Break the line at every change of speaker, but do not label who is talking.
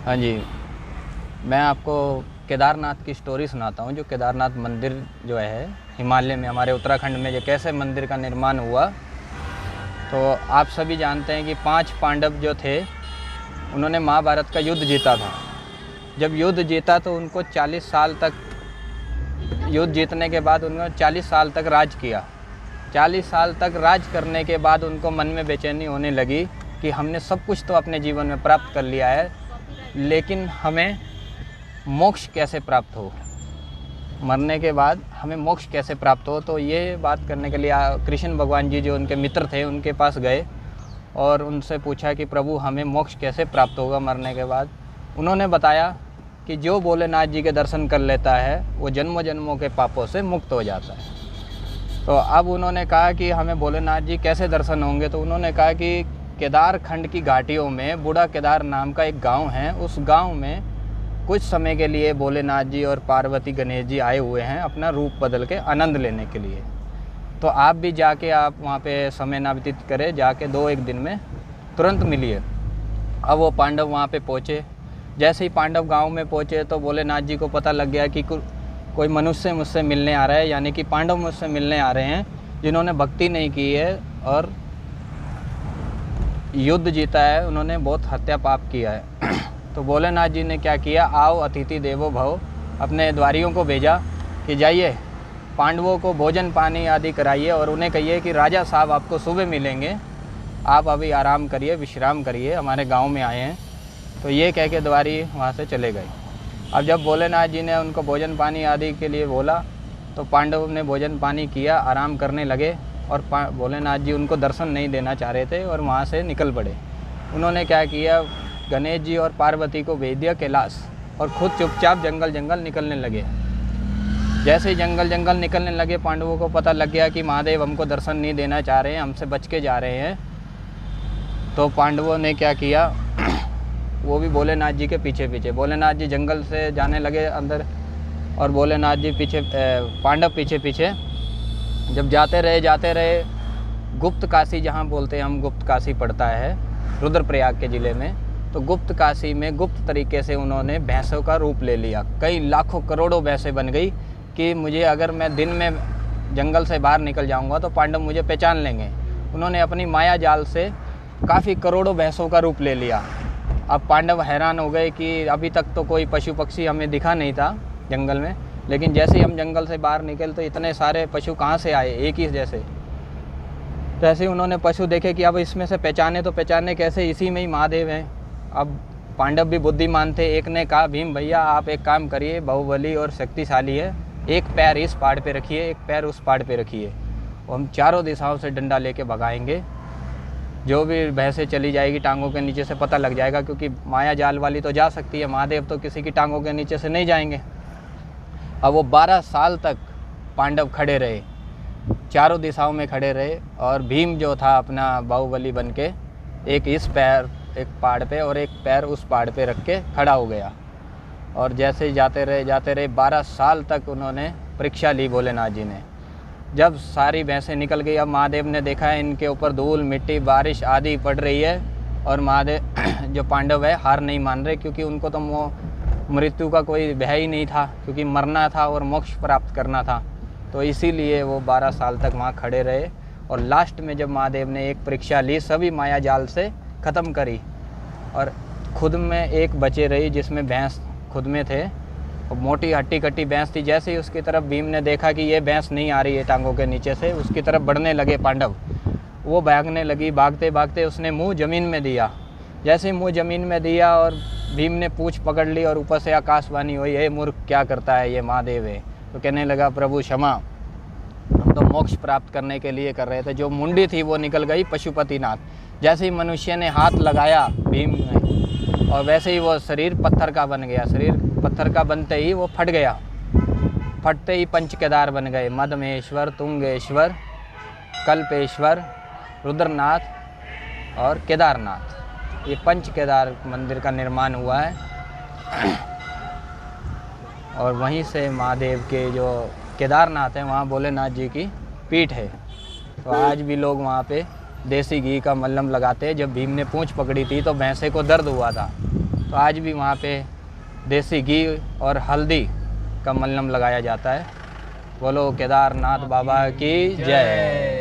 हाँ जी, मैं आपको केदारनाथ की स्टोरी सुनाता हूँ। जो केदारनाथ मंदिर जो है हिमालय में, हमारे उत्तराखंड में, जो कैसे मंदिर का निर्माण हुआ। तो आप सभी जानते हैं कि 5 पांडव जो थे, उन्होंने महाभारत का युद्ध जीता था। जब युद्ध जीता तो उनको 40 साल तक, युद्ध जीतने के बाद उन्होंने 40 साल तक राज किया। 40 साल तक राज करने के बाद उनको मन में बेचैनी होने लगी कि हमने सब कुछ तो अपने जीवन में प्राप्त कर लिया है, लेकिन हमें मोक्ष कैसे प्राप्त हो, मरने के बाद हमें मोक्ष कैसे प्राप्त हो। तो ये बात करने के लिए कृष्ण भगवान जी जो उनके मित्र थे उनके पास गए और उनसे पूछा कि प्रभु हमें मोक्ष कैसे प्राप्त होगा मरने के बाद। उन्होंने बताया कि जो भोलेनाथ जी के दर्शन कर लेता है वो जन्मों जन्मों के पापों से मुक्त हो जाता है। तो अब उन्होंने कहा कि हमें भोलेनाथ जी कैसे दर्शन होंगे। तो उन्होंने कहा कि केदारखंड की घाटियों में बूढ़ा केदार नाम का एक गांव है, उस गांव में कुछ समय के लिए भोलेनाथ जी और पार्वती गणेश जी आए हुए हैं अपना रूप बदल के आनंद लेने के लिए। तो आप भी जाके आप वहाँ पे समय ना व्यतीत करें, जाके 2-1 दिन में तुरंत मिलिए। अब वो पांडव वहाँ पे पहुँचे। जैसे ही पांडव गांव में पहुँचे तो भोलेनाथ जी को पता लग गया कि कोई मनुष्य मुझसे मिलने आ रहा है, यानी कि पांडव मुझसे मिलने आ रहे हैं जिन्होंने भक्ति नहीं की है और युद्ध जीता है, उन्होंने बहुत हत्या पाप किया है। तो भोलेनाथ जी ने क्या किया, आओ अतिथि देवो भव, अपने द्वारियों को भेजा कि जाइए पांडवों को भोजन पानी आदि कराइए और उन्हें कहिए कि राजा साहब आपको सुबह मिलेंगे, आप अभी आराम करिए, विश्राम करिए, हमारे गांव में आए हैं। तो ये कह के द्वारी वहाँ से चले गए। अब जब भोलेनाथ जी ने उनको भोजन पानी आदि के लिए बोला तो पांडव ने भोजन पानी किया, आराम करने लगे और भोलेनाथ जी उनको दर्शन नहीं देना चाह रहे थे और वहाँ से निकल पड़े। उन्होंने क्या किया, गणेश जी और पार्वती को भेज दिया कैलाश और खुद चुपचाप जंगल निकलने लगे। जैसे ही जंगल निकलने लगे, पांडवों को पता लग गया कि महादेव हमको दर्शन नहीं देना चाह रहे हैं, हमसे बच के जा रहे हैं। तो पांडवों ने क्या किया, वो भी भोलेनाथ जी के पीछे भोलेनाथ जी जंगल से जाने लगे अंदर और भोलेनाथ जी पीछे, पांडव पीछे। जब जाते रहे गुप्त काशी, जहाँ बोलते हैं हम गुप्त काशी पड़ता है रुद्रप्रयाग के ज़िले में, तो गुप्त काशी में गुप्त तरीके से उन्होंने भैंसों का रूप ले लिया। कई लाखों करोड़ों भैंसें बन गई कि मुझे, अगर मैं दिन में जंगल से बाहर निकल जाऊंगा तो पांडव मुझे पहचान लेंगे। उन्होंने अपनी माया जाल से काफ़ी करोड़ों भैंसों का रूप ले लिया। अब पांडव हैरान हो गए कि अभी तक तो कोई पशु पक्षी हमें दिखा नहीं था जंगल में, लेकिन जैसे ही हम जंगल से बाहर निकले तो इतने सारे पशु कहाँ से आए, एक ही जैसे। तो ऐसे ही उन्होंने पशु देखे कि अब इसमें से पहचाने कैसे, इसी में ही महादेव हैं। अब पांडव भी बुद्धिमान थे, एक ने कहा भीम भैया आप एक काम करिए, बाहुबली और शक्तिशाली है, एक पैर इस पहाड़ पे रखिए, एक पैर उस पहाड़ पे रखिए, और हम चारों दिशाओं से डंडा लेके भगाएंगे। जो भी भैंसें चली जाएगी टांगों के नीचे से पता लग जाएगा, क्योंकि माया जाल वाली तो जा सकती है, महादेव तो किसी की टांगों के नीचे से नहीं जाएंगे। अब वो 12 साल तक पांडव खड़े रहे, चारों दिशाओं में खड़े रहे, और भीम जो था अपना बाहुबली बन के एक इस पैर एक पहाड़ पे और एक पैर उस पहाड़ पे रख के खड़ा हो गया। और जैसे ही जाते रहे 12 साल तक उन्होंने परीक्षा ली भोलेनाथ जी ने। जब सारी भैंसें निकल गई, अब महादेव ने देखा है इनके ऊपर धूल मिट्टी बारिश आदि पड़ रही है, और महादेव जो पांडव है हार नहीं मान रहे, क्योंकि उनको तो मृत्यु का कोई भय ही नहीं था, क्योंकि मरना था और मोक्ष प्राप्त करना था। तो इसीलिए वो 12 साल तक वहाँ खड़े रहे। और लास्ट में जब महादेव ने एक परीक्षा ली, सभी माया जाल से ख़त्म करी, और खुद में एक बचे रही जिसमें भैंस खुद में थे, और मोटी हट्टी कट्टी भैंस थी। जैसे ही उसकी तरफ भीम ने देखा कि ये भैंस नहीं आ रही है टांगों के नीचे से, उसकी तरफ बढ़ने लगे पांडव, वो भागने लगी। भागते उसने मुंह ज़मीन में दिया। जैसे ही मुंह ज़मीन में दिया और भीम ने पूँछ पकड़ ली और ऊपर से आकाशवाणी हुई, हे मूर्ख क्या करता है, ये महादेव है। तो कहने लगा प्रभु क्षमा, हम तो मोक्ष प्राप्त करने के लिए कर रहे थे। जो मुंडी थी वो निकल गई पशुपतिनाथ। जैसे ही मनुष्य ने हाथ लगाया भीम ने, और वैसे ही वो शरीर पत्थर का बन गया। शरीर पत्थर का बनते ही वो फट गया। फटते ही पंच केदार बन गए, मदमेश्वर, तुंगेश्वर, कल्पेश्वर, रुद्रनाथ और केदारनाथ। ये पंच केदार मंदिर का निर्माण हुआ है। और वहीं से महादेव के जो केदारनाथ है वहाँ भोलेनाथ जी की पीठ है। तो आज भी लोग वहाँ पे देसी घी का मल्लम लगाते हैं। जब भीम ने पूँछ पकड़ी थी तो भैंसे को दर्द हुआ था, तो आज भी वहाँ पे देसी घी और हल्दी का मलहम लगाया जाता है। बोलो केदारनाथ बाबा की जय।